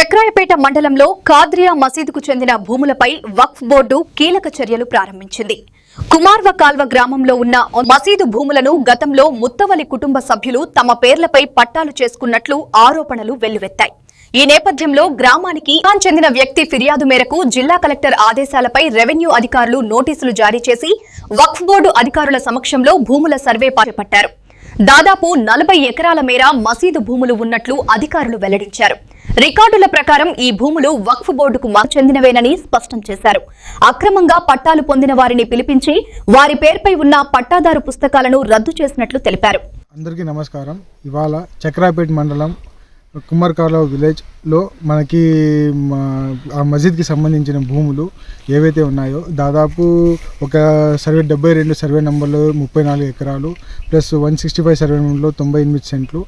చక్రాయపేట మండలంలో కాద్రియా మసీదుకు చెందిన భూములపై వక్ఫ్ బోర్డు కీలక చర్యలు ప్రారంభించింది. కుమార్వ కాల్వ గ్రామంలో ఉన్న మసీదు భూములను గతంలో ముత్తవలి కుటుంబ సభ్యులు తమ పేర్లపై పట్టాలు చేసుకున్నట్లు ఆరోపణలు వెల్లువెత్తాయి. ఈ నేపథ్యంలో గ్రామానికి చెందిన వ్యక్తి ఫిర్యాదు మేరకు జిల్లా కలెక్టర్ ఆదేశాలపై రెవెన్యూ అధికారులు నోటీసులు జారీ చేసి వక్ఫ్ బోర్డు అధికారుల సమక్షంలో భూముల సర్వే చేపట్టారు. దాదాపు 40 ఎకరాల మేర మసీదు భూములు ఉన్నట్లు అధికారులు వెల్లడించారు. రికార్డుల ప్రకారం ఈ భూములు వక్ఫ్ బోర్డుకు చెందినవేనని స్పష్టం చేశారు. అక్రమంగా పట్టాలు పొందిన వారిని పిలిపించి వారి పేరుపై ఉన్న పట్టాదారు పుస్తకాలను రద్దు చేసినట్లు తెలిపారు. అందరికీ నమస్కారం. ఇవాళ చక్రాపేట మండలం కుమ్మర్కాలో విలేజ్లో మనకి ఆ మసీద్కి సంబంధించిన భూములు ఏవైతే ఉన్నాయో దాదాపు ఒక సర్వే 72 సర్వే నెంబర్లో 34 ఎకరాలు ప్లస్ 165 సర్వే నెంబర్లో 98 సెంట్లు,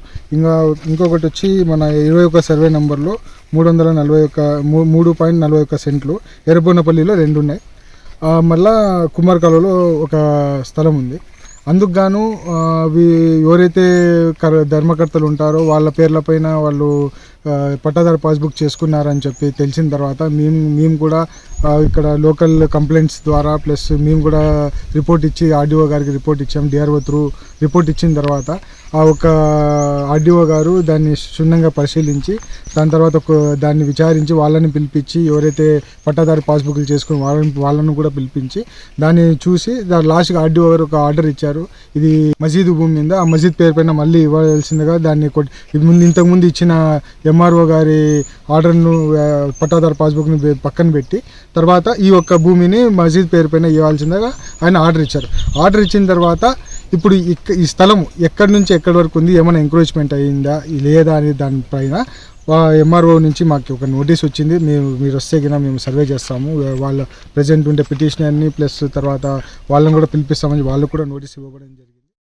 ఇంకొకటి వచ్చి మన 21 సర్వే నెంబర్లో 3.41 సెంట్లు, ఎర్రబోనపల్లిలో 2 ఉన్నాయి. మళ్ళా కుమ్మర్కాలలో ఒక స్థలం ఉంది. అందుకు గాను ఎవరైతే ధర్మకర్తలు ఉంటారో వాళ్ళ పేర్లపైన వాళ్ళు పట్టాదారు పాస్బుక్ చేసుకున్నారని చెప్పి తెలిసిన తర్వాత మేము కూడా ఇక్కడ లోకల్ కంప్లైంట్స్ ద్వారా ప్లస్ మేము కూడా రిపోర్ట్ ఇచ్చి ఆర్డీఓ గారికి రిపోర్ట్ ఇచ్చాం. డిఆర్ఓ త్రూ రిపోర్ట్ ఇచ్చిన తర్వాత ఆ ఒక ఆర్డీఓ గారు దాన్ని క్షుణ్ణంగా పరిశీలించి దాని తర్వాత దాన్ని విచారించి వాళ్ళని పిలిపించి ఎవరైతే పట్టాదారు పాస్బుక్లు చేసుకుని వాళ్ళను కూడా పిలిపించి దాన్ని చూసి లాస్ట్గా ఆర్డీఓ గారు ఒక ఆర్డర్ ఇచ్చారు. ఇది మసీదు భూమి మీద ఆ మసీద్ పేరు పైన మళ్ళీ ఇవ్వాల్సిందిగా దాన్ని ఇంతకుముందు ఇచ్చిన ఎంఆర్ఓ గారి ఆర్డర్ను పట్టాదారు పాస్బుక్ని పక్కన పెట్టి తర్వాత ఈ ఒక్క భూమిని మసీద్ పేరు పైన ఇవ్వాల్సిందిగా ఆయన ఆర్డర్ ఇచ్చారు. ఆర్డర్ ఇచ్చిన తర్వాత ఇప్పుడు ఈ స్థలం ఎక్కడి నుంచి ఎక్కడి వరకు ఉంది, ఏమైనా ఎంక్రోచ్మెంట్ అయ్యిందా లేదా అనే దానిపైన ఎంఆర్ఓ నుంచి మాకు ఒక నోటీస్ వచ్చింది. మీరు వస్తే కింద మేము సర్వే చేస్తాము, వాళ్ళ ప్రజెంట్ ఉండే పిటిషనర్ని ప్లస్ తర్వాత వాళ్ళని కూడా పిలిపిస్తామని వాళ్ళు కూడా నోటీస్ ఇవ్వడం జరిగింది.